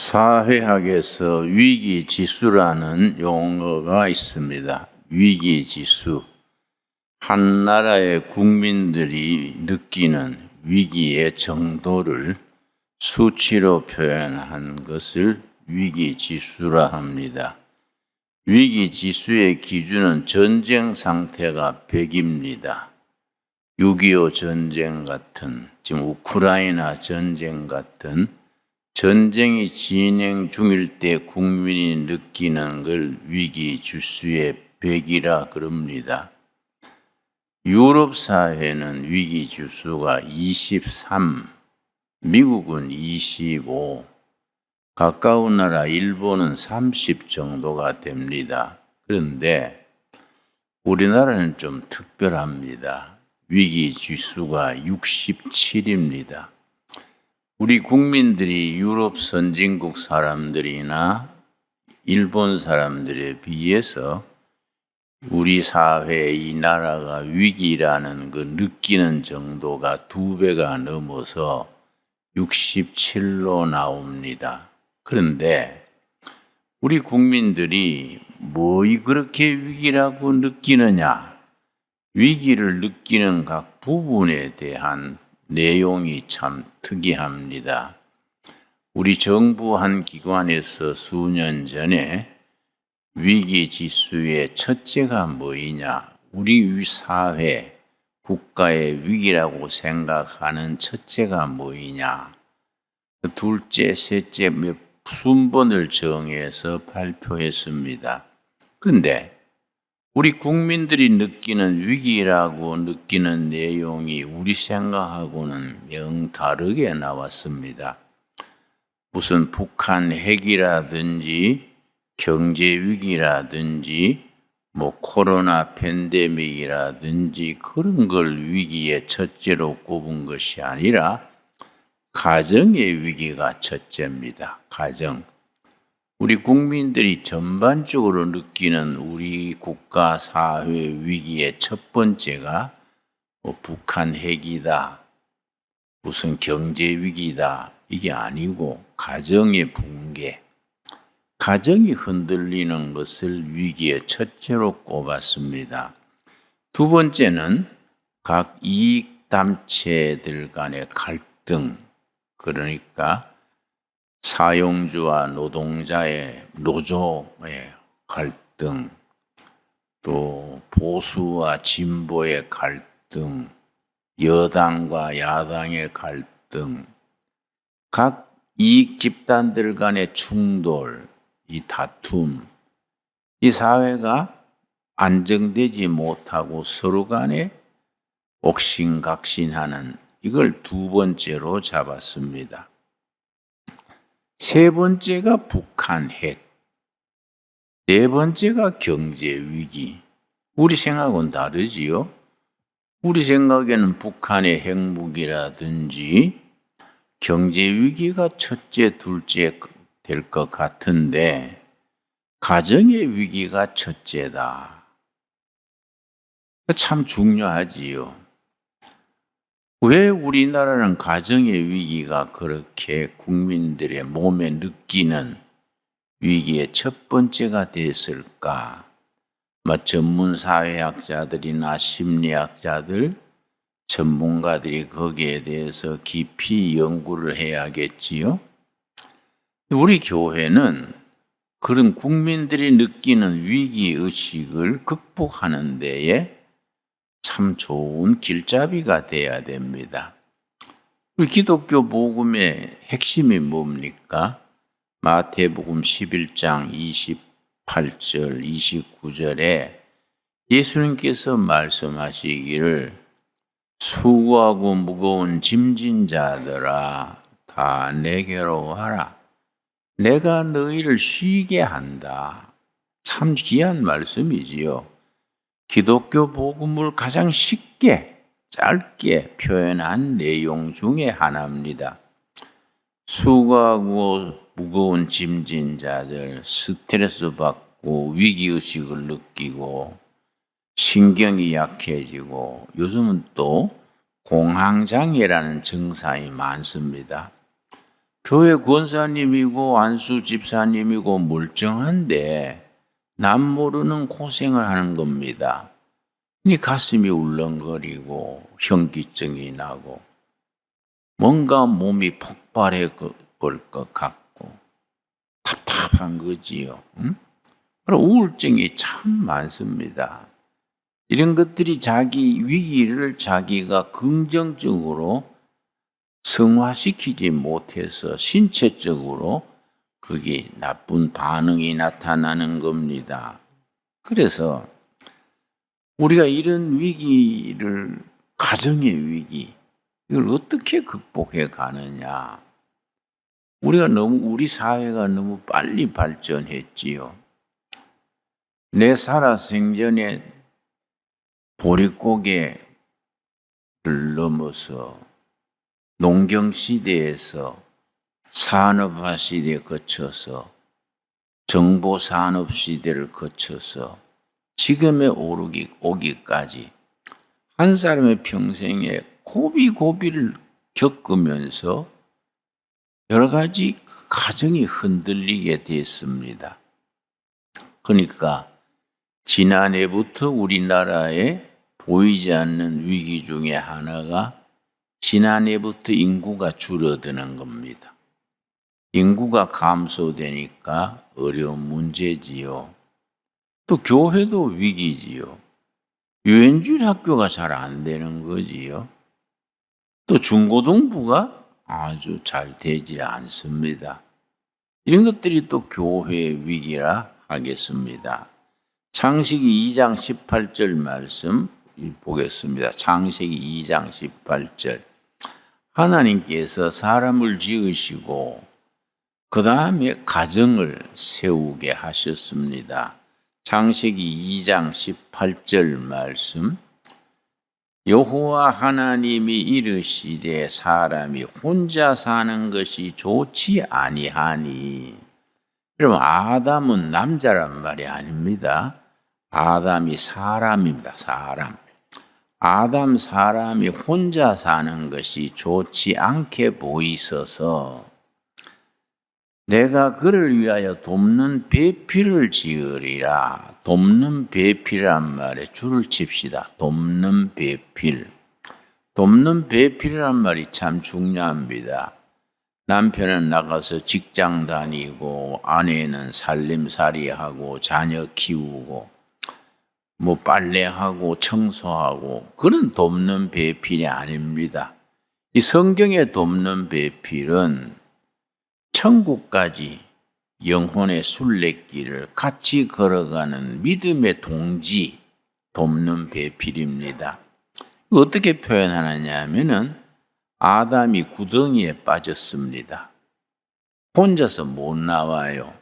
사회학에서 위기지수라는 용어가 있습니다. 위기지수. 한 나라의 국민들이 느끼는 위기의 정도를 수치로 표현한 것을 위기지수라 합니다. 위기지수의 기준은 전쟁 상태가 100입니다. 6.25 전쟁 같은, 지금 우크라이나 전쟁 같은 전쟁이 진행 중일 때 국민이 느끼는 걸 위기지수의 100이라 그럽니다. 유럽 사회는 위기지수가 23, 미국은 25, 가까운 나라 일본은 30 정도가 됩니다. 그런데 우리나라는 좀 특별합니다. 위기지수가 67입니다. 우리 국민들이 유럽 선진국 사람들이나 일본 사람들에 비해서 우리 사회 이 나라가 위기라는 그 느끼는 정도가 2배가 넘어서 67로 나옵니다. 그런데 우리 국민들이 뭐 그렇게 위기라고 느끼느냐? 위기를 느끼는 각 부분에 대한 내용이 참 특이합니다. 우리 정부 한 기관에서 수년 전에 위기지수의 첫째가 뭐이냐, 우리 사회, 국가의 위기라고 생각하는 첫째가 뭐이냐, 둘째, 셋째 몇 순번을 정해서 발표했습니다. 근데 우리 국민들이 느끼는 위기라고 느끼는 내용이 우리 생각하고는 영 다르게 나왔습니다. 무슨 북한 핵이라든지 경제 위기라든지 코로나 팬데믹이라든지 그런 걸 위기의 첫째로 꼽은 것이 아니라 가정의 위기가 첫째입니다. 가정. 우리 국민들이 전반적으로 느끼는 우리 국가 사회 위기의 첫 번째가 북한 핵이다, 무슨 경제 위기다, 이게 아니고 가정의 붕괴, 가정이 흔들리는 것을 위기의 첫째로 꼽았습니다. 두 번째는 각 이익단체들 간의 갈등, 그러니까 사용주와 노동자의 노조의 갈등, 또 보수와 진보의 갈등, 여당과 야당의 갈등, 각 이익 집단들 간의 충돌, 이 다툼, 이 사회가 안정되지 못하고 서로 간에 옥신각신하는, 이걸 두 번째로 잡았습니다. 세 번째가 북한 핵, 네 번째가 경제 위기. 우리 생각은 다르지요. 우리 생각에는 북한의 핵무기라든지 경제 위기가 첫째, 둘째 될 것 같은데 가정의 위기가 첫째다. 참 중요하지요. 왜 우리나라는 가정의 위기가 그렇게 국민들의 몸에 느끼는 위기의 첫 번째가 됐을까? 전문 사회학자들이나 심리학자들, 전문가들이 거기에 대해서 깊이 연구를 해야겠지요. 우리 교회는 그런 국민들이 느끼는 위기의식을 극복하는 데에 참 좋은 길잡이가 돼야 됩니다. 우리 기독교 복음의 핵심이 뭡니까? 마태복음 11장 28절, 29절에 예수님께서 말씀하시기를 수고하고 무거운 짐진 자들아 다 내게로 와라. 내가 너희를 쉬게 한다. 참 귀한 말씀이지요. 기독교 복음을 가장 쉽게 짧게 표현한 내용 중에 하나입니다. 수고하고 무거운 짐진 자들, 스트레스 받고 위기의식을 느끼고 신경이 약해지고 요즘은 또 공황장애라는 증상이 많습니다. 교회 권사님이고 안수 집사님이고 멀쩡한데 남 모르는 고생을 하는 겁니다. 이 가슴이 울렁거리고 현기증이 나고 뭔가 몸이 폭발해 볼 것 같고 답답한 거지요. 그럼 우울증이 참 많습니다. 이런 것들이 자기 위기를 자기가 긍정적으로 승화시키지 못해서 신체적으로 그게 나쁜 반응이 나타나는 겁니다. 그래서 우리가 이런 위기를, 가정의 위기, 이걸 어떻게 극복해 가느냐. 우리 사회가 너무 빨리 발전했지요. 내 살아생전에 보릿고개를 넘어서 농경시대에서 산업화 시대에 거쳐서 정보산업시대를 거쳐서 지금에 오기까지 한 사람의 평생에 고비고비를 겪으면서 여러 가지 가정이 흔들리게 됐습니다. 그러니까 지난해부터 우리나라에 보이지 않는 위기 중에 하나가 지난해부터 인구가 줄어드는 겁니다. 인구가 감소되니까 어려운 문제지요. 또 교회도 위기지요. 유엔주일 학교가 잘 안 되는 거지요. 또 중고등부가 아주 잘 되지 않습니다. 이런 것들이 또 교회의 위기라 하겠습니다. 창세기 2장 18절 말씀 보겠습니다. 창세기 2장 18절. 하나님께서 사람을 지으시고 그 다음에 가정을 세우게 하셨습니다. 창세기 2장 18절 말씀. 여호와 하나님이 이르시되 사람이 혼자 사는 것이 좋지 아니하니. 그럼 아담은 남자란 말이 아닙니다. 아담이 사람입니다. 사람. 아담 사람이 혼자 사는 것이 좋지 않게 보이셔서 내가 그를 위하여 돕는 배필을 지으리라. 돕는 배필이란 말에 줄을 칩시다. 돕는 배필. 돕는 배필이란 말이 참 중요합니다. 남편은 나가서 직장 다니고 아내는 살림살이하고 자녀 키우고 뭐 빨래하고 청소하고 그런 돕는 배필이 아닙니다. 이 성경의 돕는 배필은 천국까지 영혼의 순례길을 같이 걸어가는 믿음의 동지, 돕는 배필입니다. 어떻게 표현하느냐 하면은 아담이 구덩이에 빠졌습니다. 혼자서 못 나와요.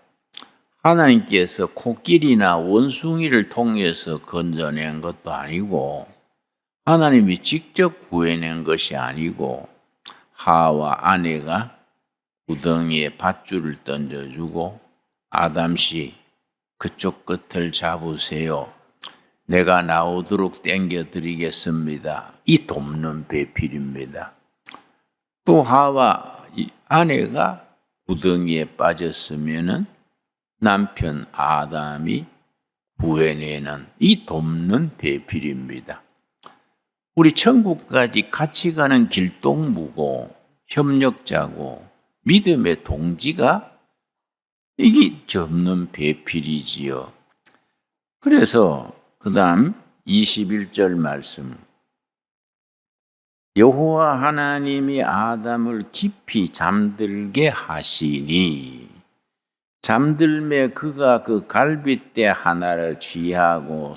하나님께서 코끼리나 원숭이를 통해서 건져낸 것도 아니고 하나님이 직접 구해낸 것이 아니고 하와 아내가 구덩이에 밧줄을 던져주고 아담씨 그쪽 끝을 잡으세요. 내가 나오도록 당겨드리겠습니다. 이 돕는 배필입니다. 또 하와 아내가 구덩이에 빠졌으면은 남편 아담이 구해내는 이 돕는 배필입니다. 우리 천국까지 같이 가는 길동무고 협력자고 믿음의 동지가 이게 돕는 배필이지요. 그래서 그 다음 21절 말씀. 여호와 하나님이 아담을 깊이 잠들게 하시니 잠들매 그가 그 갈빗대 하나를 취하고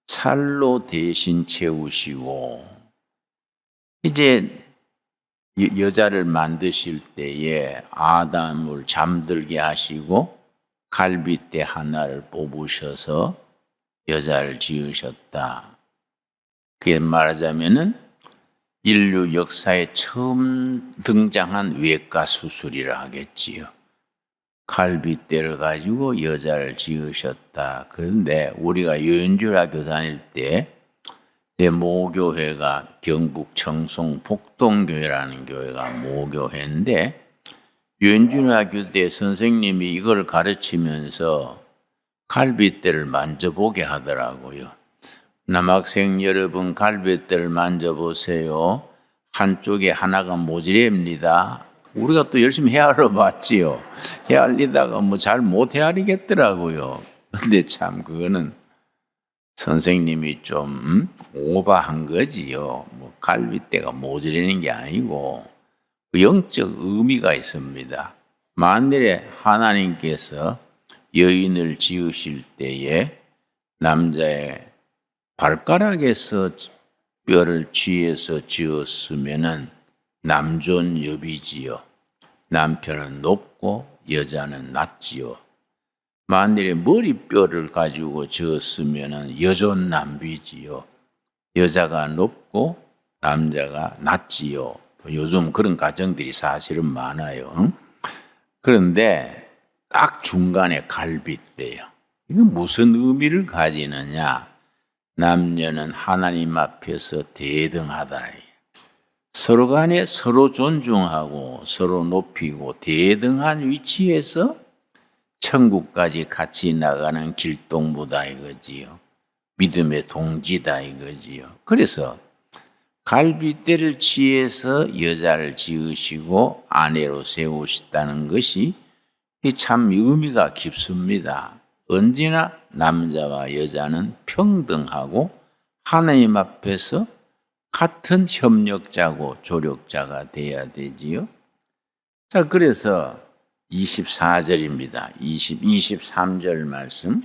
살로 대신 채우시고 이제 여자를 만드실 때에 아담을 잠들게 하시고 갈빗대 하나를 뽑으셔서 여자를 지으셨다. 그게 말하자면은 인류 역사에 처음 등장한 외과 수술이라 하겠지요. 갈빗대를 가지고 여자를 지으셨다. 그런데 우리가 유엔주일학교 다닐 때 내 모교회가 경북 청송 복동교회라는 교회가 모교회인데 유엔중학교 때 선생님이 이걸 가르치면서 갈빗대를 만져보게 하더라고요. 남학생 여러분, 갈빗대를 만져보세요. 한쪽에 하나가 모질입니다. 우리가 또 열심히 헤아려 봤지요. 헤아리다가 뭐 잘 못 헤아리겠더라고요. 근데 참 그거는 선생님이 좀 오버한 거지요. 뭐 갈빗대가 모자라는 게 아니고 영적 의미가 있습니다. 만일에 하나님께서 여인을 지으실 때에 남자의 발가락에서 뼈를 취해서 지었으면은 남존여비지요. 남편은 높고 여자는 낮지요. 만일에 머리뼈를 가지고 지었으면은 여존남비지요. 여자가 높고 남자가 낮지요. 요즘 그런 가정들이 사실은 많아요. 그런데 딱 중간에 갈빗대요. 이건 무슨 의미를 가지느냐? 남녀는 하나님 앞에서 대등하다. 서로 간에 서로 존중하고 서로 높이고 대등한 위치에서 천국까지 같이 나가는 길동무다 이거지요. 믿음의 동지다 이거지요. 그래서 갈빗대를 취해서 여자를 지으시고 아내로 세우셨다는 것이 참 의미가 깊습니다. 언제나 남자와 여자는 평등하고 하나님 앞에서 같은 협력자고 조력자가 돼야 되지요. 자, 그래서 24절입니다. 23절 말씀.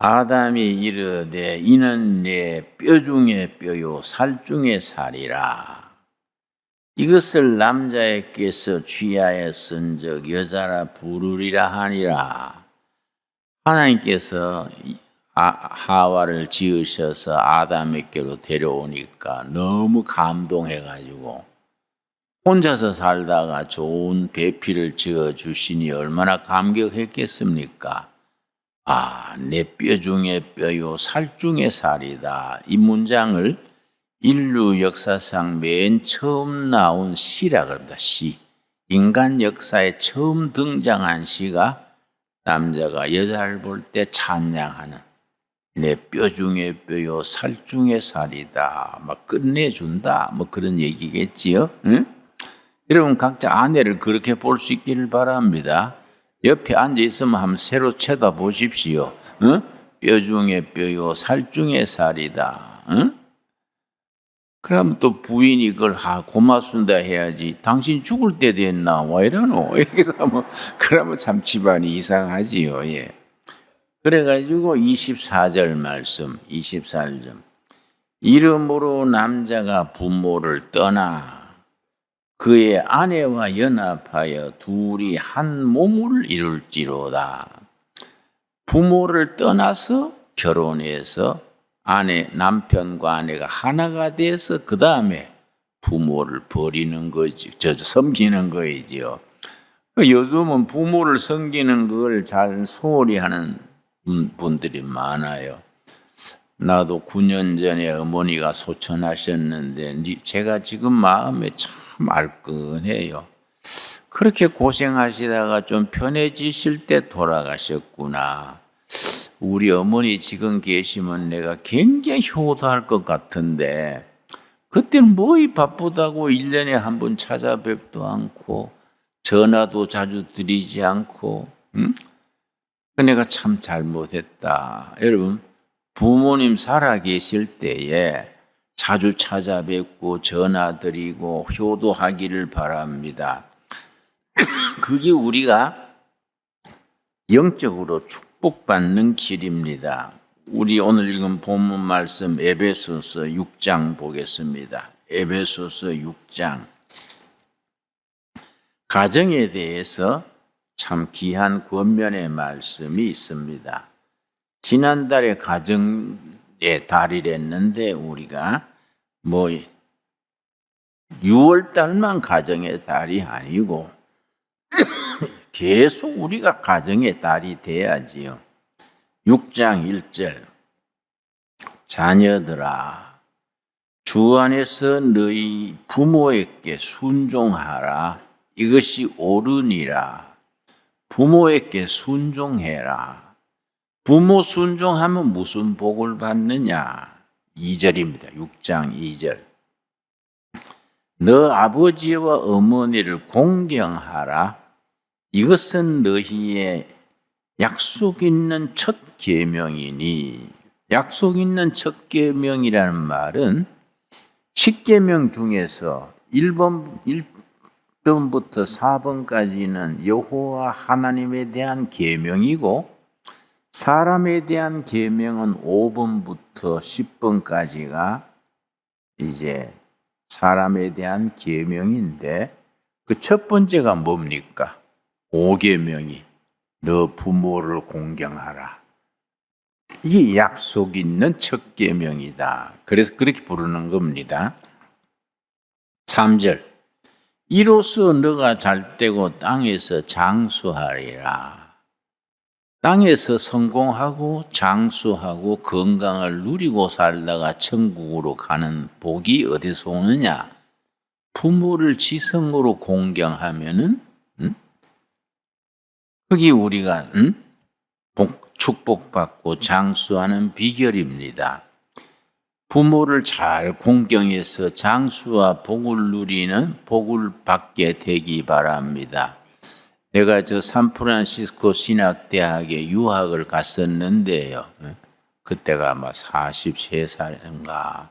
아담이 이르되 이는 내 뼈 중에 뼈요 살 중에 살이라. 이것을 남자에게서 취하여 쓴적 여자라 부르리라 하니라. 하나님께서 하와를 지으셔서 아담에게로 데려오니까 너무 감동해가지고 혼자서 살다가 좋은 배필을 지어주시니 얼마나 감격했겠습니까? 내 뼈 중에 뼈요 살 중에 살이다. 이 문장을 인류 역사상 맨 처음 나온 시라 그럽니다. 시. 인간 역사에 처음 등장한 시가 남자가 여자를 볼 때 찬양하는 내 뼈 중에 뼈요 살 중에 살이다. 막 끝내준다. 뭐 그런 얘기겠지요. 응? 여러분 각자 아내를 그렇게 볼 수 있기를 바랍니다. 옆에 앉아 있으면 한번 새로 쳐다보십시오. 응? 뼈 중에 뼈요 살 중에 살이다. 응? 그럼 또 부인이 그걸 고맙습니다 해야지. 당신 죽을 때 됐나? 왜 이러노? 이렇게 하면 그러면 참 집안이 이상하지요. 예. 그래가지고 24절 말씀, 24절. 이러므로 남자가 부모를 떠나 그의 아내와 연합하여 둘이 한 몸을 이룰지로다. 부모를 떠나서 결혼해서 남편과 아내가 하나가 돼서 그 다음에 부모를 버리는 거지, 섬기는 거이지요. 요즘은 부모를 섬기는 걸 잘 소홀히 하는 분들이 많아요. 나도 9년 전에 어머니가 소천하셨는데 제가 지금 마음에 참 알끈해요. 그렇게 고생하시다가 좀 편해지실 때 돌아가셨구나. 우리 어머니 지금 계시면 내가 굉장히 효도할 것 같은데 그때는 뭐이 바쁘다고 1년에 한 번 찾아뵙도 않고 전화도 자주 드리지 않고 내가 참 잘못했다. 여러분 부모님 살아 계실 때에 자주 찾아뵙고 전화드리고 효도하기를 바랍니다. 그게 우리가 영적으로 축복받는 길입니다. 우리 오늘 읽은 본문 말씀 에베소서 6장 보겠습니다. 에베소서 6장. 가정에 대해서 참 귀한 권면의 말씀이 있습니다. 지난달에 가정의 달이랬는데 우리가 6월 달만 가정의 달이 아니고 계속 우리가 가정의 달이 돼야지요. 6장 1절. 자녀들아 주 안에서 너희 부모에게 순종하라. 이것이 옳으니라. 부모에게 순종해라. 부모 순종하면 무슨 복을 받느냐? 2절입니다. 6장 2절. 너 아버지와 어머니를 공경하라. 이것은 너희의 약속 있는 첫 계명이니. 약속 있는 첫 계명이라는 말은 10계명 중에서 1번부터 4번까지는 여호와 하나님에 대한 계명이고 사람에 대한 계명은 5번부터 10번까지가 이제 사람에 대한 계명인데 그 첫 번째가 뭡니까? 5계명이 너 부모를 공경하라. 이게 약속 있는 첫 계명이다. 그래서 그렇게 부르는 겁니다. 3절. 이로써 너가 잘되고 땅에서 장수하리라. 땅에서 성공하고 장수하고 건강을 누리고 살다가 천국으로 가는 복이 어디서 오느냐? 부모를 지성으로 공경하면은 그게 우리가 축복받고 장수하는 비결입니다. 부모를 잘 공경해서 장수와 복을 누리는 복을 받게 되기 바랍니다. 내가 샌프란시스코 신학대학에 유학을 갔었는데요. 그때가 아마 43살인가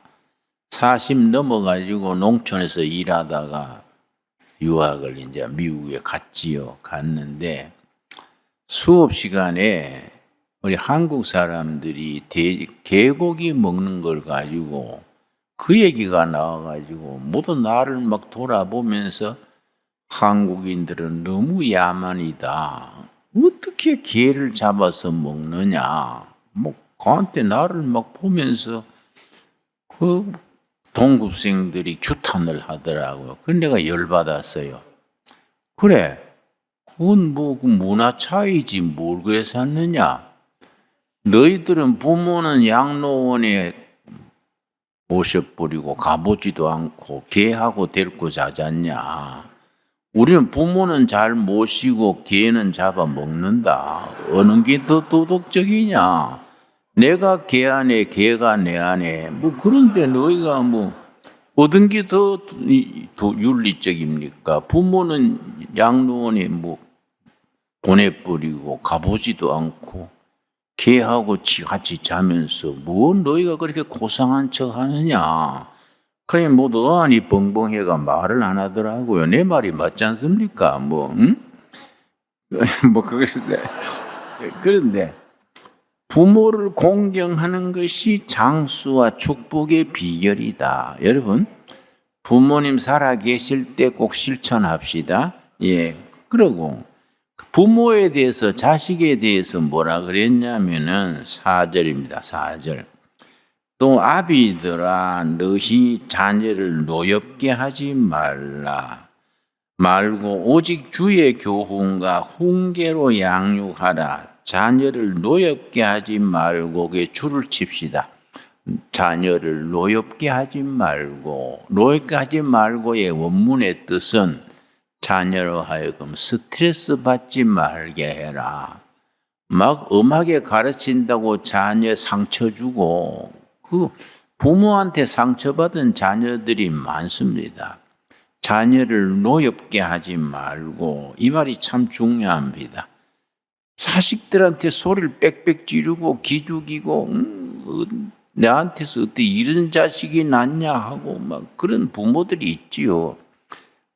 40 넘어가지고 농촌에서 일하다가 유학을 이제 미국에 갔는데 수업 시간에 우리 한국 사람들이 개고기 먹는 걸 가지고 그 얘기가 나와가지고 모두 나를 막 돌아보면서 한국인들은 너무 야만이다. 어떻게 개를 잡아서 먹느냐. 그한테 나를 막 보면서 그 동급생들이 규탄을 하더라고요. 그래서 내가 열받았어요. 그래, 그건 그 문화 차이지 뭘 그래서 샀느냐. 너희들은 부모는 양로원에 모셔버리고 가보지도 않고 개하고 데리고 자잖냐. 우리는 부모는 잘 모시고 개는 잡아먹는다. 어느 게 더 도덕적이냐. 내가 개 안에 개가 내 안에 그런데 너희가 어떤 게 더 윤리적입니까? 부모는 양로원에 보내버리고 가보지도 않고 개하고 같이 자면서 너희가 그렇게 고상한 척 하느냐. 그래 너 아니 벙벙해가 말을 안 하더라고요. 내 말이 맞지 않습니까? 그런데 부모를 공경하는 것이 장수와 축복의 비결이다. 여러분, 부모님 살아 계실 때 꼭 실천합시다. 예. 그러고 부모에 대해서 자식에 대해서 뭐라 그랬냐면은 4절입니다. 4절. 또 아비들아 너희 자녀를 노엽게 하지 말고 오직 주의 교훈과 훈계로 양육하라. 자녀를 노엽게 하지 말고 그게 줄을 칩시다. 자녀를 노엽게 하지 말고의 원문의 뜻은 자녀로 하여금 스트레스 받지 말게 해라. 막 엄하게 가르친다고 자녀 상처 주고 그 부모한테 상처받은 자녀들이 많습니다. 자녀를 노엽게 하지 말고 이 말이 참 중요합니다. 자식들한테 소리를 빽빽 지르고 기죽이고 내한테서 어떻게 이런 자식이 낳냐 하고 막 그런 부모들이 있지요.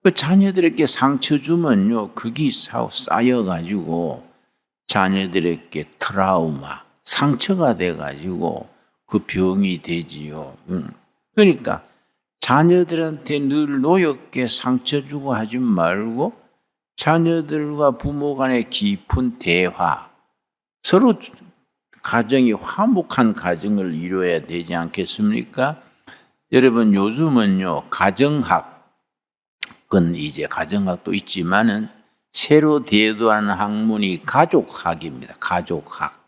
그 자녀들에게 상처 주면요 그게 쌓여가지고 자녀들에게 트라우마, 상처가 돼가지고 그 병이 되지요. 그러니까 자녀들한테 늘 노엽게 상처 주고 하지 말고 자녀들과 부모 간의 깊은 대화, 서로 가정이 화목한 가정을 이루어야 되지 않겠습니까? 여러분 요즘은요 가정학은 이제 가정학도 있지만은 새로 대두하는 학문이 가족학입니다. 가족학.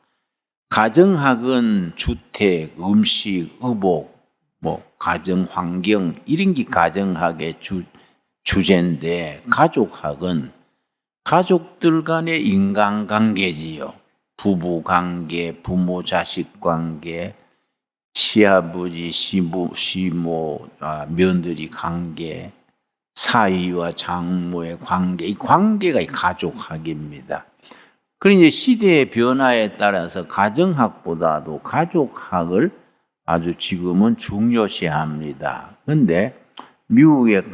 가정학은 주택, 음식, 의복, 가정 환경 이런 게 가정학의 주제인데 가족학은 가족들 간의 인간관계지요. 부부 관계, 부모 자식 관계, 시아버지, 시모, 며느리 관계, 사위와 장모의 관계, 이 관계가 이 가족학입니다. 그런데 시대의 변화에 따라서 가정학보다도 가족학을 아주 지금은 중요시합니다. 그런데 미국의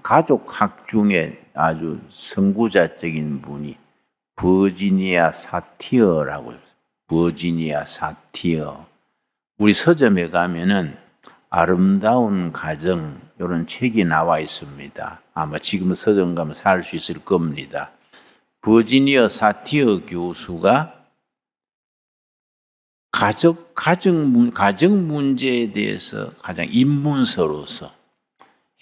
가족학 중에 아주 선구자적인 분이 버지니아 사티어라고 해요. 버지니아 사티어. 우리 서점에 가면은 아름다운 가정 이런 책이 나와 있습니다. 아마 지금 서점 가면 살 수 있을 겁니다. 버지니아 사티어 교수가 가정 문제에 대해서 가장 입문서로서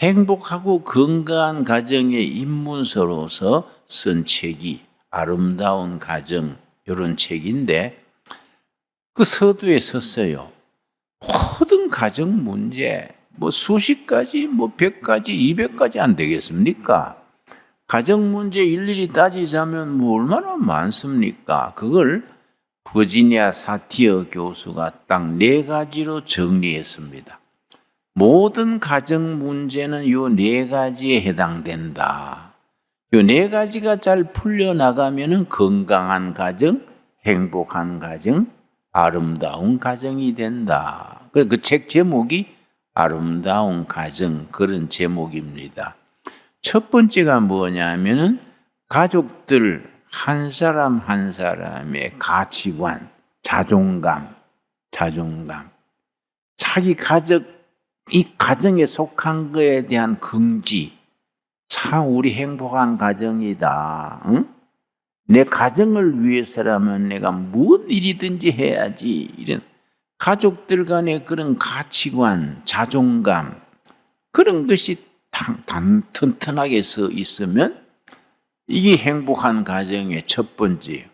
행복하고 건강한 가정의 입문서로서 쓴 책이 아름다운 가정 이런 책인데 그 서두에 썼어요. 모든 가정 문제 뭐 수십 가지, 뭐 100가지, 200가지 안 되겠습니까? 가정 문제 일일이 따지자면 뭐 얼마나 많습니까? 그걸 버지니아 사티어 교수가 딱 4가지로 정리했습니다. 모든 가정 문제는 이 4가지에 해당된다. 이 4가지가 잘 풀려나가면 건강한 가정, 행복한 가정, 아름다운 가정이 된다. 그 책 제목이 아름다운 가정 그런 제목입니다. 첫 번째가 뭐냐면은 가족들 한 사람 한 사람의 가치관, 자존감. 자기 이 가정에 속한 것에 대한 긍지. 참 우리 행복한 가정이다. 응? 내 가정을 위해서라면 내가 무슨 일이든지 해야지. 이런 가족들 간의 그런 가치관, 자존감 그런 것이 튼튼하게 서 있으면 이게 행복한 가정의 첫 번째예요.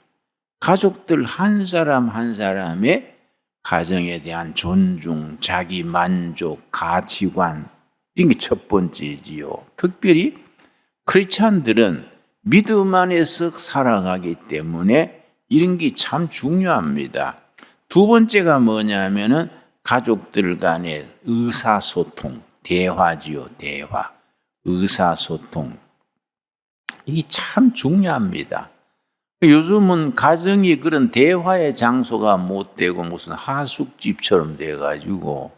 가족들 한 사람 한 사람의 가정에 대한 존중, 자기 만족, 가치관 이런 게 첫 번째지요. 특별히 크리스찬들은 믿음 안에서 살아가기 때문에 이런 게 참 중요합니다. 두 번째가 뭐냐면은 가족들 간의 의사소통, 대화지요, 대화. 의사소통. 이게 참 중요합니다. 요즘은 가정이 그런 대화의 장소가 못 되고 무슨 하숙집처럼 돼가지고,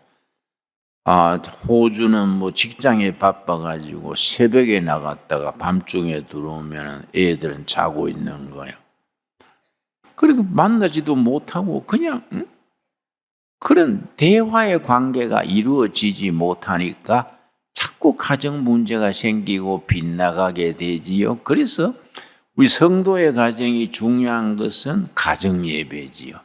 호주는 뭐 직장에 바빠가지고 새벽에 나갔다가 밤중에 들어오면 애들은 자고 있는 거예요. 그리고 만나지도 못하고 그냥 그런 대화의 관계가 이루어지지 못하니까 자꾸 가정 문제가 생기고 빗나가게 되지요. 그래서 우리 성도의 가정이 중요한 것은 가정 예배지요.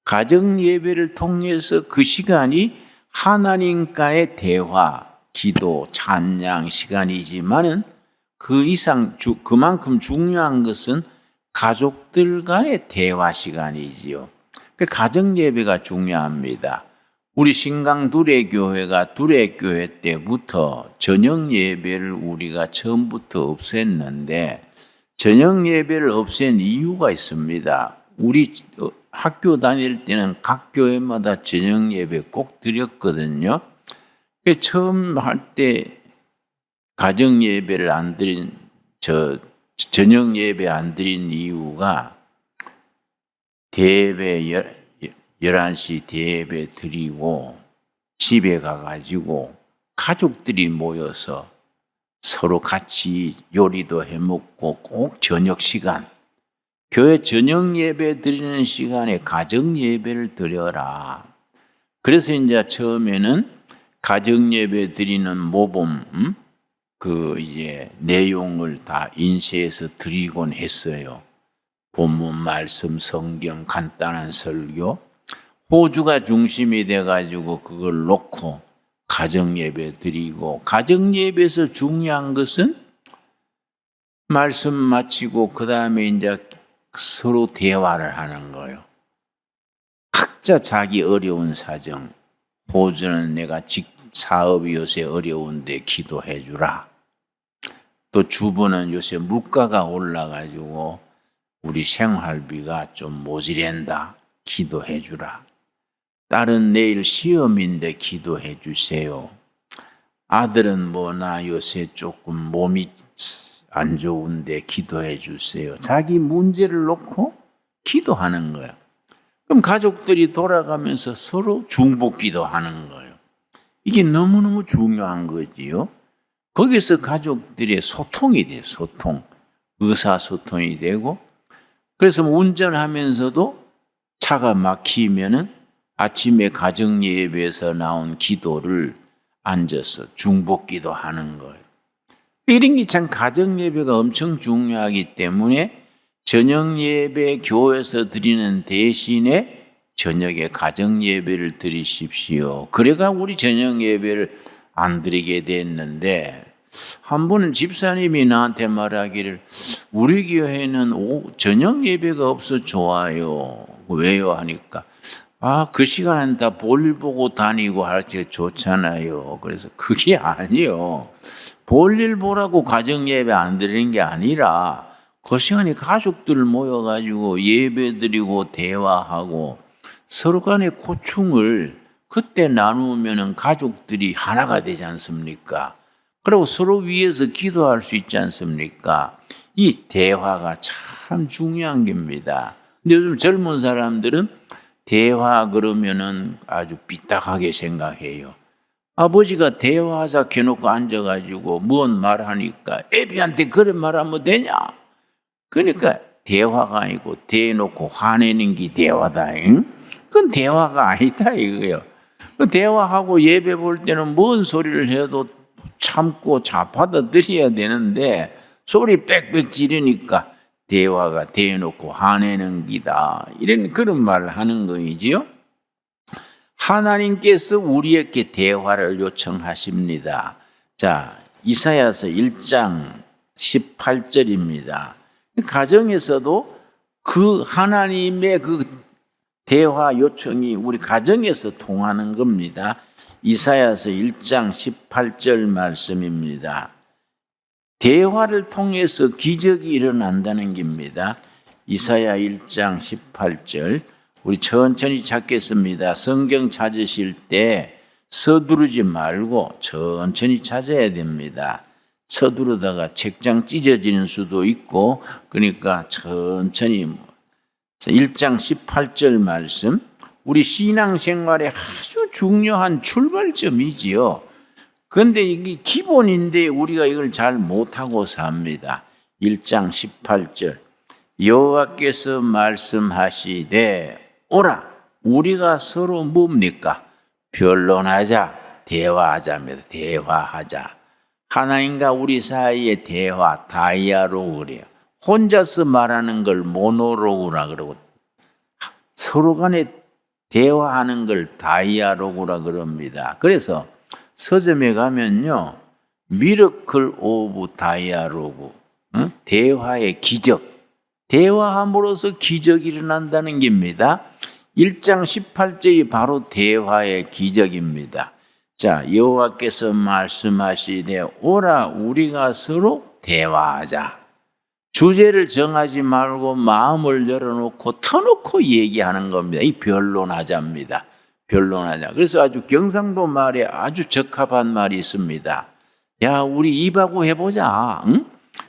가정 예배를 통해서 그 시간이 하나님과의 대화, 기도, 찬양 시간이지만은 그 이상 그만큼 중요한 것은 가족들 간의 대화 시간이지요. 그 가정 예배가 중요합니다. 우리 신강 두레교회가 두레교회 때부터 저녁 예배를 우리가 처음부터 없앴는데 저녁 예배를 없앤 이유가 있습니다. 우리 학교 다닐 때는 각 교회마다 저녁 예배 꼭 드렸거든요. 처음 할 때 가정 예배를 안 드린 저녁 예배 안 드린 이유가 대예배 11시 대예배 드리고 집에 가가지고 가족들이 모여서 서로 같이 요리도 해먹고 꼭 저녁 시간 교회 저녁 예배 드리는 시간에 가정 예배를 드려라. 그래서 이제 처음에는 가정 예배 드리는 모범 이제 내용을 다 인쇄해서 드리곤 했어요. 본문 말씀, 성경, 간단한 설교, 호주가 중심이 돼가지고 그걸 놓고 가정 예배 드리고 가정 예배에서 중요한 것은 말씀 마치고 그 다음에 이제 서로 대화를 하는 거예요. 각자 자기 어려운 사정, 호주는 내가 사업이 요새 어려운데 기도해 주라. 또 주부는 요새 물가가 올라가지고 우리 생활비가 좀 모자란다. 기도해 주라. 딸은 내일 시험인데 기도해 주세요. 아들은 나 요새 조금 몸이 안 좋은데 기도해 주세요. 자기 문제를 놓고 기도하는 거예요. 그럼 가족들이 돌아가면서 서로 중보기도 하는 거예요. 이게 너무너무 중요한 거지요. 거기서 가족들의 소통이 돼요. 소통. 의사소통이 되고, 그래서 운전하면서도 차가 막히면은 아침에 가정예배에서 나온 기도를 앉아서 중보기도 하는 거예요. 이런 게 참 가정예배가 엄청 중요하기 때문에 저녁예배 교회에서 드리는 대신에 저녁에 가정예배를 드리십시오. 그래가 우리 저녁예배를 안 드리게 됐는데, 한 번은 집사님이 나한테 말하기를 우리 교회는 저녁 예배가 없어 좋아요. 왜요? 하니까 그 시간엔 다 볼일 보고 다니고 할때 좋잖아요. 그래서 그게 아니요. 볼일 보라고 가정 예배 안 드리는 게 아니라 그 시간에 가족들 모여가지고 예배 드리고 대화하고 서로 간의 고충을 그때 나누면은 가족들이 하나가 되지 않습니까? 그리고 서로 위해서 기도할 수 있지 않습니까? 이 대화가 참 중요한 겁니다. 근데 요즘 젊은 사람들은 대화 그러면은 아주 삐딱하게 생각해요. 아버지가 대화하자 해놓고 앉아가지고 뭔 말하니까 애비한테 그런 말하면 되냐? 그러니까 대화가 아니고 대놓고 화내는 게 대화다. 응? 그건 대화가 아니다 이거예요. 대화하고 예배 볼 때는 뭔 소리를 해도 참고 받아들여야 되는데 소리 빽빽 지르니까 대화가 대놓고 화내는 기다. 이런 그런 말을 하는 거이지요. 하나님께서 우리에게 대화를 요청하십니다. 자, 이사야서 1장 18절입니다. 가정에서도 그 하나님의 그 대화 요청이 우리 가정에서 통하는 겁니다. 이사야서 1장 18절 말씀입니다. 대화를 통해서 기적이 일어난다는 겁니다. 이사야 1장 18절 우리 천천히 찾겠습니다. 성경 찾으실 때 서두르지 말고 천천히 찾아야 됩니다. 서두르다가 책장 찢어지는 수도 있고 그러니까 천천히 1장 18절 말씀 우리 신앙생활에 아주 중요한 출발점이지요. 그런데 이게 기본인데 우리가 이걸 잘 못하고 삽니다. 1장 18절 여호와께서 말씀하시되 오라 우리가 서로 뭡니까? 변론하자 대화하자입니다. 대화하자. 하나님과 우리 사이의 대화 다이아로그래요. 혼자서 말하는 걸 모노로그라 그러고 서로 간에 대화하는 걸 다이아로그라 그럽니다. 그래서 서점에 가면요. 미러클 오브 다이아로그 대화의 기적 대화함으로써 기적이 일어난다는 겁니다. 1장 18절이 바로 대화의 기적입니다. 자, 여호와께서 말씀하시되 오라 우리가 서로 대화하자. 주제를 정하지 말고 마음을 열어놓고 터놓고 얘기하는 겁니다. 이 변론하자입니다. 변론하자. 그래서 아주 경상도 말에 아주 적합한 말이 있습니다. 야, 우리 입하고 해보자. 응?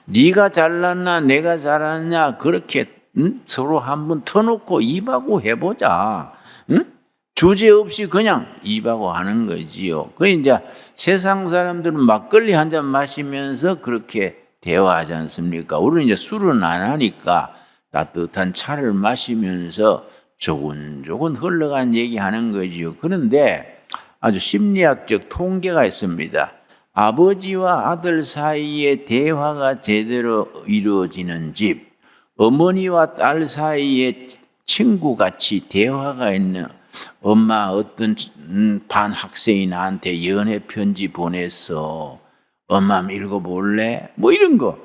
네가 잘났나 내가 잘났냐 그렇게 서로 한번 터놓고 입하고 해보자. 응? 주제 없이 그냥 입하고 하는 거지요. 그 이제 세상 사람들은 막걸리 한 잔 마시면서 그렇게 대화하지 않습니까? 우리는 이제 술은 안 하니까 따뜻한 차를 마시면서 조근조근 흘러간 얘기하는 거지요. 그런데 아주 심리학적 통계가 있습니다. 아버지와 아들 사이에 대화가 제대로 이루어지는 집, 어머니와 딸 사이에 친구같이 대화가 있는 엄마 어떤 반 학생이 나한테 연애 편지 보냈어. 엄마 읽어볼래? 뭐 이런 거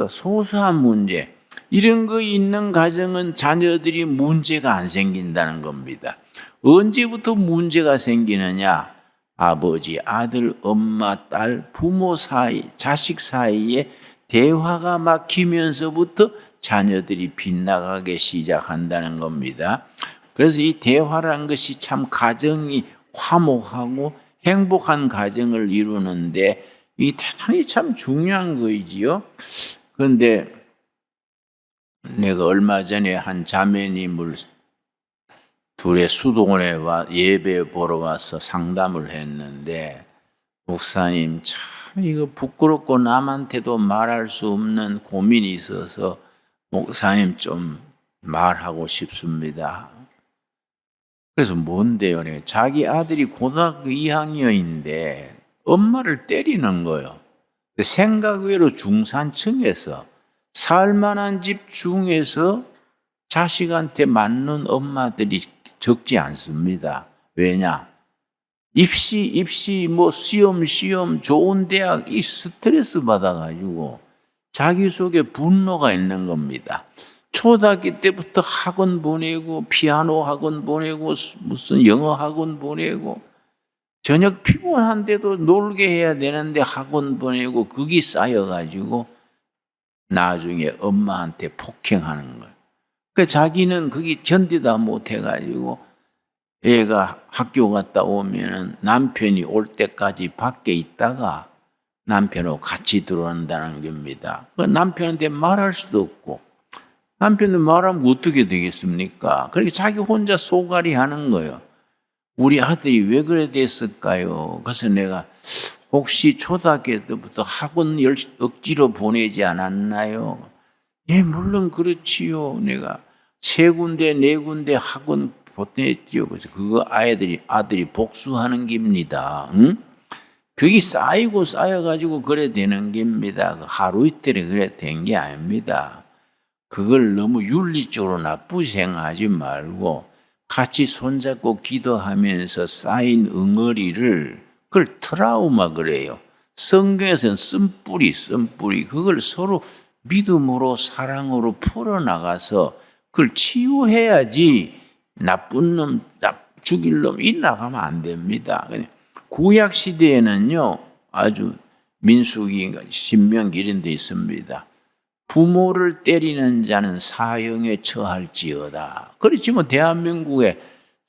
소소한 문제. 이런 거 있는 가정은 자녀들이 문제가 안 생긴다는 겁니다. 언제부터 문제가 생기느냐? 아버지, 아들, 엄마, 딸, 부모 사이, 자식 사이에 대화가 막히면서부터 자녀들이 빗나가게 시작한다는 겁니다. 그래서 이 대화라는 것이 참 가정이 화목하고 행복한 가정을 이루는데 이 대단히 참 중요한 거이지요. 그런데 내가 얼마 전에 한 자매님을 둘의 수도원에 예배 보러 와서 상담을 했는데, 목사님 참 이거 부끄럽고 남한테도 말할 수 없는 고민이 있어서 목사님 좀 말하고 싶습니다. 그래서 뭔데요? 자기 아들이 고등학교 2학년인데 엄마를 때리는 거예요. 생각 외로 중산층에서 살만한 집 중에서 자식한테 맞는 엄마들이 적지 않습니다. 왜냐? 입시, 시험, 좋은 대학, 이 스트레스 받아가지고 자기 속에 분노가 있는 겁니다. 초등학교 때부터 학원 보내고, 피아노 학원 보내고, 무슨 영어 학원 보내고, 저녁 피곤한데도 놀게 해야 되는데 학원 보내고, 그게 쌓여가지고, 나중에 엄마한테 폭행하는 거예요. 그 자기는 그게 견디다 못해가지고, 애가 학교 갔다 오면은 남편이 올 때까지 밖에 있다가 남편하고 같이 들어온다는 겁니다. 그 남편한테 말할 수도 없고, 남편한테 말하면 어떻게 되겠습니까? 그렇게 자기 혼자 소갈이 하는 거예요. 우리 아들이 왜 그래 됐을까요? 그래서 내가 혹시 초등학교 때부터 학원 억지로 보내지 않았나요? 예, 물론 그렇지요. 내가 3군데, 4군데 학원 보냈지요. 그래서 그거 아들이 복수하는 겁니다. 응? 그게 쌓여가지고 그래 되는 겁니다. 하루 이틀에 그래 된 게 아닙니다. 그걸 너무 윤리적으로 나쁘게 생각하지 말고 같이 손잡고 기도하면서 쌓인 응어리를 그걸 트라우마 그래요. 성경에서는 쓴뿌리 그걸 서로 믿음으로 사랑으로 풀어나가서 그걸 치유해야지 나쁜 놈, 죽일 놈이 나가면 안 됩니다. 구약 시대에는요, 아주 민수기, 신명기 이런 데 있습니다. 부모를 때리는 자는 사형에 처할지어다. 그렇지만 대한민국에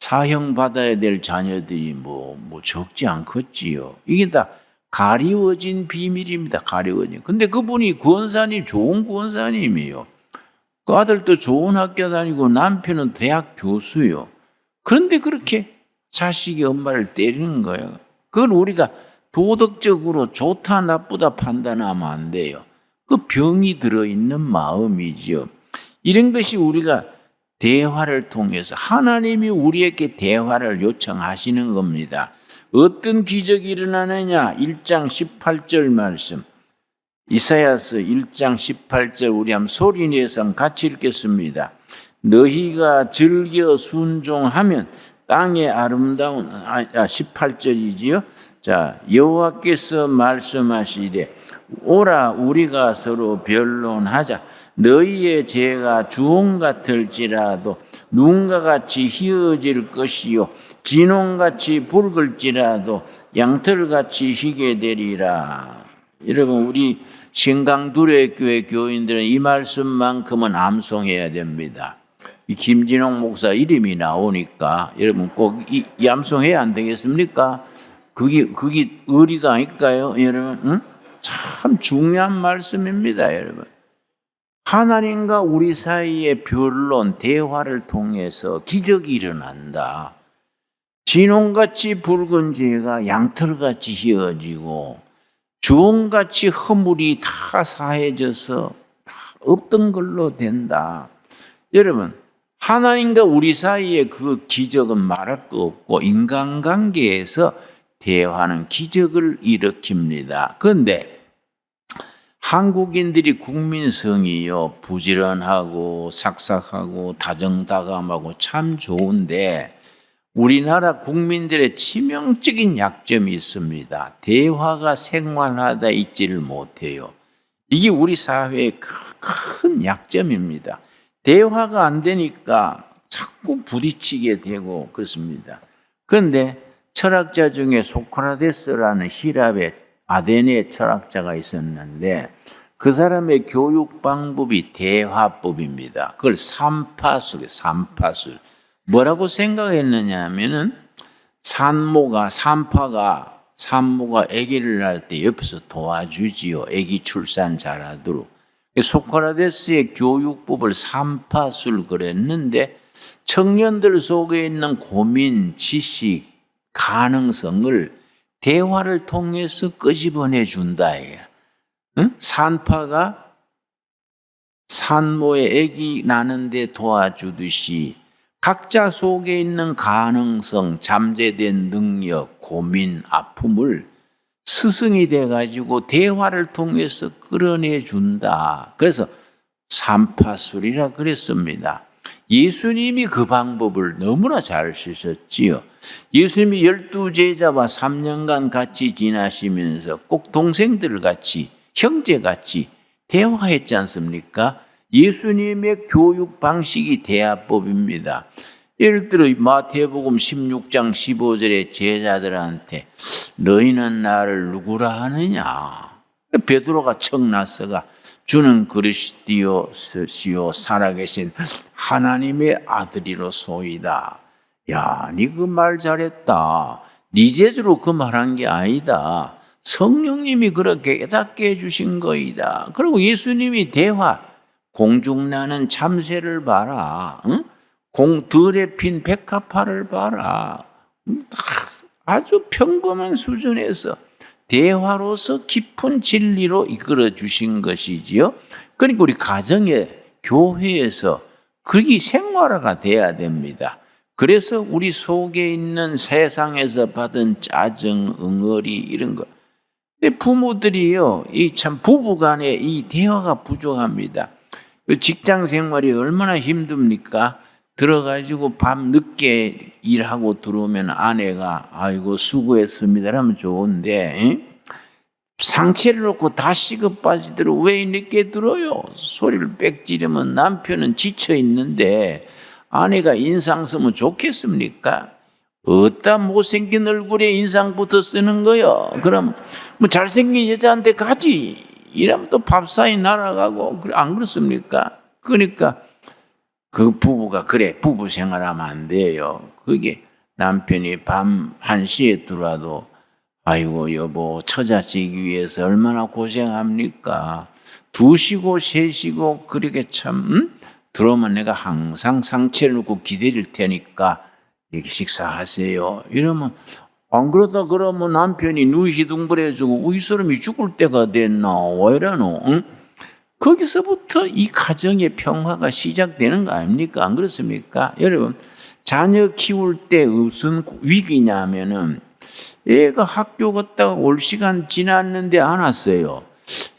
사형 받아야 될 자녀들이 뭐 적지 않겠지요. 이게 다 가리워진 비밀입니다. 가리워진. 근데 그분이 권사님, 좋은 권사님이에요. 그 아들도 좋은 학교 다니고 남편은 대학 교수요. 그런데 그렇게 자식이 엄마를 때리는 거예요. 그걸 우리가 도덕적으로 좋다 나쁘다 판단하면 안 돼요. 그 병이 들어있는 마음이지요. 이런 것이 우리가 대화를 통해서 하나님이 우리에게 대화를 요청하시는 겁니다. 어떤 기적이 일어나느냐? 1장 18절 말씀. 이사야서 1장 18절 우리 한번 소리내서 같이 읽겠습니다. 너희가 즐겨 순종하면 땅의 아름다운 18절이지요. 자, 여호와께서 말씀하시되 오라 우리가 서로 변론하자. 너희의 죄가 주홍 같을지라도 눈과 같이 희어질 것이요 진홍같이 붉을지라도 양털같이 희게 되리라. 여러분, 우리 신강두레교회 교인들은 이 말씀만큼은 암송해야 됩니다. 이 김진홍 목사 이름이 나오니까 여러분 꼭 이 암송해야 안 되겠습니까? 그게 의리가 아닐까요, 여러분? 응? 참 중요한 말씀입니다, 여러분. 하나님과 우리 사이의 변론, 대화를 통해서 기적이 일어난다. 진홍같이 붉은 죄가 양털같이 휘어지고 주홍같이 허물이 다 사해져서 다 없던 걸로 된다. 여러분, 하나님과 우리 사이의 그 기적은 말할 거 없고 인간관계에서 대화는 기적을 일으킵니다. 그런데 한국인들이 국민성이요 부지런하고 삭삭하고 다정다감하고 참 좋은데 우리나라 국민들의 치명적인 약점이 있습니다. 대화가 생활하다 있지를 못해요. 이게 우리 사회의 큰 약점입니다. 대화가 안 되니까 자꾸 부딪히게 되고 그렇습니다. 그런데 철학자 중에 소크라테스라는 시랍의 아테네 철학자가 있었는데 그 사람의 교육 방법이 대화법입니다. 그걸 삼파술이에요. 삼파술. 뭐라고 생각했느냐 하면은 산모가 아기를 낳을 때 옆에서 도와주지요. 아기 출산 잘하도록. 소크라테스의 교육법을 삼파술 그랬는데 청년들 속에 있는 고민, 지식, 가능성을 대화를 통해서 끄집어내 준다. 응? 산파가 산모의 아기 낳는데 도와주듯이 각자 속에 있는 가능성, 잠재된 능력, 고민, 아픔을 스승이 돼가지고 대화를 통해서 끌어내 준다. 그래서 삼파술이라 그랬습니다. 예수님이 그 방법을 너무나 잘 쓰셨지요. 예수님이 12제자와 3년간 같이 지나시면서 꼭 동생들 같이, 형제 같이 대화했지 않습니까? 예수님의 교육 방식이 대화법입니다. 예를 들어 마태복음 16장 15절에 제자들한테 너희는 나를 누구라 하느냐? 베드로가 청나서가 주는 그리스도시요 살아계신 하나님의 아들이로소이다. 야, 니 그 말 잘했다. 니 제주로 그 말한 게 아니다. 성령님이 그렇게 깨닫게 해주신 거이다. 그리고 예수님이 대화, 공중나는 참새를 봐라. 응? 들에 핀 백합화를 봐라. 아주 평범한 수준에서 대화로서 깊은 진리로 이끌어 주신 것이지요. 그러니까 우리 가정에, 교회에서 그게 생활화가 돼야 됩니다. 그래서 우리 속에 있는 세상에서 받은 짜증, 응어리 이런 거. 근데 부모들이요, 이 참 부부 간에 이 대화가 부족합니다. 직장 생활이 얼마나 힘듭니까? 들어가지고 밤 늦게 일하고 들어오면 아내가 아이고 수고했습니다 하면 좋은데 상체를 놓고 다 식어 빠지도록 왜 늦게 들어요? 소리를 빽 지르면 남편은 지쳐 있는데 아내가 인상 쓰면 좋겠습니까? 어따 못생긴 얼굴에 인상부터 쓰는 거요. 그럼 뭐 잘생긴 여자한테 가지. 이러면 또 밥사이 날아가고 안 그렇습니까? 그러니까 그 부부가 그래 부부 생활하면 안 돼요. 그게 남편이 밤 1시에 들어와도 아이고 여보 처자식 위해서 얼마나 고생합니까? 2시고 3시고 그렇게 참 들어오면 내가 항상 상체를 놓고 기다릴 테니까 여기 식사하세요. 이러면 안 그러다 그러면 남편이 누이시둥벌해주고 이 사람이 죽을 때가 됐나 왜 이러노? 응? 거기서부터 이 가정의 평화가 시작되는 거 아닙니까? 안 그렇습니까? 여러분 자녀 키울 때 무슨 위기냐면은 얘가 학교 갔다가 올 시간 지났는데 안 왔어요.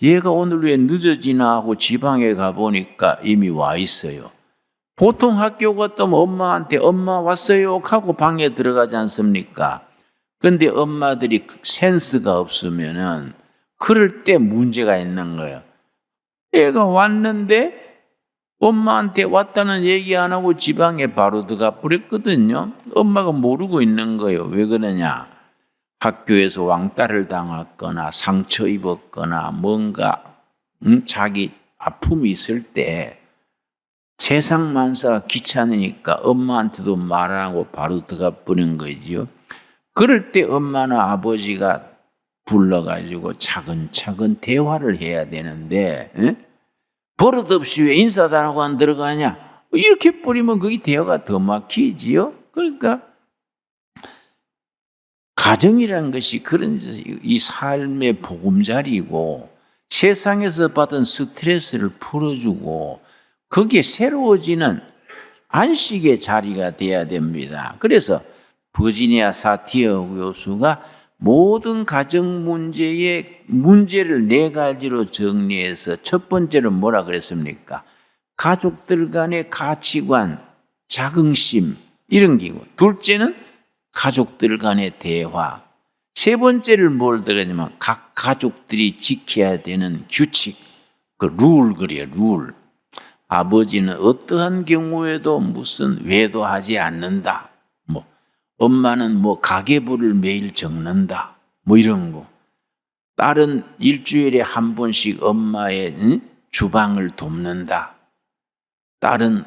얘가 오늘 왜 늦어지나 하고 지방에 가보니까 이미 와 있어요. 보통 학교 갔다 오면 엄마한테 엄마 왔어요 하고 방에 들어가지 않습니까? 근데 엄마들이 센스가 없으면은 그럴 때 문제가 있는 거예요. 애가 왔는데 엄마한테 왔다는 얘기 안 하고 지방에 바로 들어가 버렸거든요. 엄마가 모르고 있는 거예요. 왜 그러냐? 학교에서 왕따를 당했거나 상처 입었거나 뭔가 자기 아픔이 있을 때 세상 만사가 귀찮으니까 엄마한테도 말 안 하고 바로 들어가 버린 거지요. 그럴 때 엄마나 아버지가 불러가지고 차근차근 대화를 해야 되는데 버릇없이 왜 인사도 안 하고 안 들어가냐? 이렇게 버리면 그게 대화가 더 막히지요. 그러니까 가정이라는 것이 그런 이 삶의 보금자리고 세상에서 받은 스트레스를 풀어주고 거기에 새로워지는 안식의 자리가 돼야 됩니다. 그래서 버지니아 사티어 교수가 모든 가정 문제의 문제를 4가지로 정리해서 첫 번째로 뭐라 그랬습니까? 가족들 간의 가치관, 자긍심 이런 기고 둘째는 가족들 간의 대화 세 번째를 뭘 들었냐면 각 가족들이 지켜야 되는 규칙 그 룰 그래요 룰 아버지는 어떠한 경우에도 무슨 외도하지 않는다 엄마는 가계부를 매일 적는다. 이런 거. 딸은 일주일에 한 번씩 엄마의 주방을 돕는다. 딸은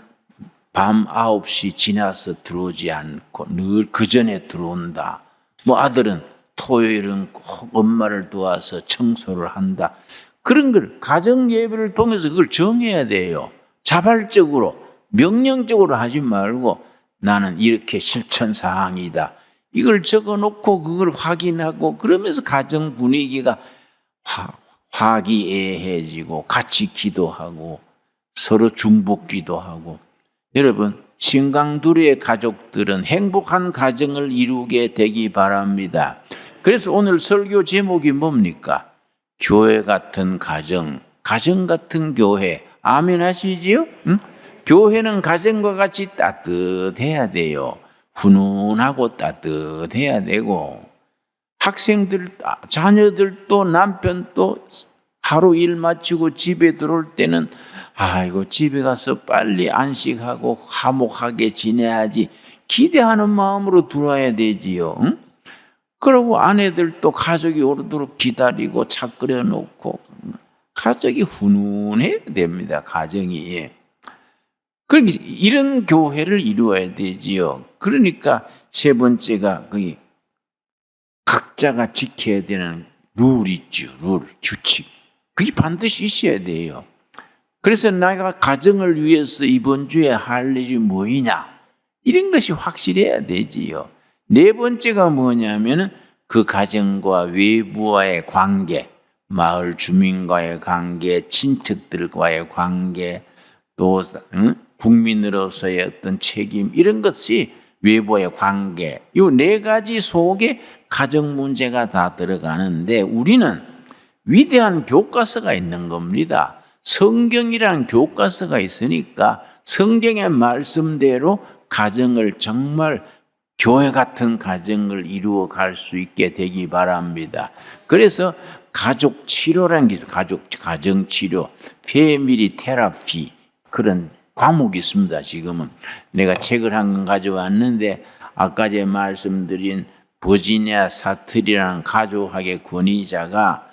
밤 9시 지나서 들어오지 않고 늘 그 전에 들어온다. 뭐 아들은 토요일은 꼭 엄마를 도와서 청소를 한다. 그런 걸 가정 예배를 통해서 그걸 정해야 돼요. 자발적으로 명령적으로 하지 말고 나는 이렇게 실천 사항이다. 이걸 적어놓고 그걸 확인하고 그러면서 가정 분위기가 화기애애해지고 같이 기도하고 서로 중보기도 하고. 여러분, 신강두리의 가족들은 행복한 가정을 이루게 되기 바랍니다. 그래서 오늘 설교 제목이 뭡니까? 교회 같은 가정, 가정 같은 교회. 아멘 하시지요? 응? 교회는 가정과 같이 따뜻해야 돼요. 훈훈하고 따뜻해야 되고, 학생들, 자녀들도 남편도 하루 일 마치고 집에 들어올 때는 아이고 집에 가서 빨리 안식하고 화목하게 지내야지 기대하는 마음으로 들어와야 되지요. 응? 그러고 아내들도 가족이 오르도록 기다리고 차 끓여놓고 가족이 훈훈해야 됩니다. 가정이. 그러니까 이런 교회를 이루어야 되지요. 그러니까 세 번째가 거기 각자가 지켜야 되는 룰 있죠. 룰, 규칙. 그게 반드시 있어야 돼요. 그래서 내가 가정을 위해서 이번 주에 할 일이 뭐이냐? 이런 것이 확실해야 되지요. 네 번째가 뭐냐면은 그 가정과 외부와의 관계, 마을 주민과의 관계, 친척들과의 관계, 또 국민으로서의 어떤 책임, 이런 것이 외부와의 관계, 이 네 가지 속에 가정 문제가 다 들어가는데 우리는 위대한 교과서가 있는 겁니다. 성경이라는 교과서가 있으니까 성경의 말씀대로 가정을 정말 교회 같은 가정을 이루어 갈 수 있게 되기 바랍니다. 그래서 가족 치료라는 게 있어요. 가정 치료, 패밀리 테라피, 그런 과목이 있습니다. 지금은 내가 책을 한 권 가져왔는데 아까 제가 말씀드린 버지니아 사틀이라는 가족학의 권위자가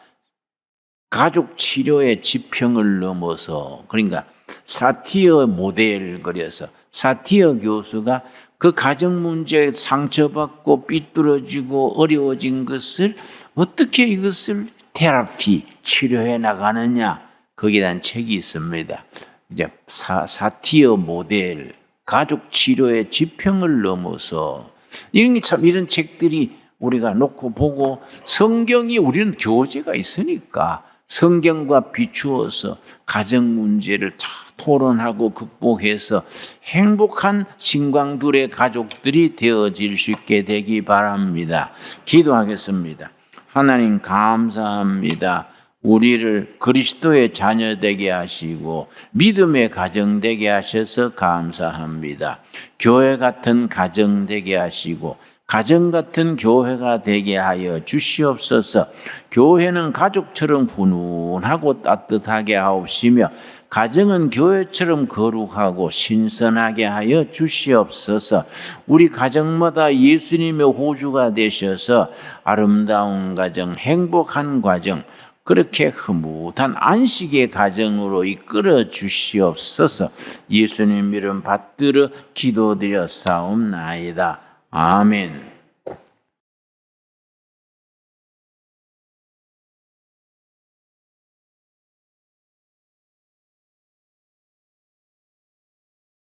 가족 치료의 지평을 넘어서, 그러니까 사티어 모델을 그려서 사티어 교수가 그 가정 문제에 상처받고 삐뚤어지고 어려워진 것을 어떻게 이것을 테라피, 치료해 나가느냐, 거기에 대한 책이 있습니다. 이제 사티어 모델, 가족 치료의 지평을 넘어서, 이런 책들이 우리가 놓고 보고, 성경이 우리는 교재가 있으니까 성경과 비추어서 가정 문제를 다 토론하고 극복해서 행복한 신광둘의 가족들이 되어질 수 있게 되기 바랍니다. 기도하겠습니다. 하나님 감사합니다. 우리를 그리스도의 자녀 되게 하시고 믿음의 가정 되게 하셔서 감사합니다. 교회 같은 가정 되게 하시고 가정 같은 교회가 되게 하여 주시옵소서. 교회는 가족처럼 훈훈하고 따뜻하게 하옵시며 가정은 교회처럼 거룩하고 신선하게 하여 주시옵소서. 우리 가정마다 예수님의 호주가 되셔서 아름다운 가정, 행복한 가정, 그렇게 흐뭇한 안식의 가정으로 이끌어 주시옵소서. 예수님 이름 받들어 기도드려 싸움나이다. 아멘.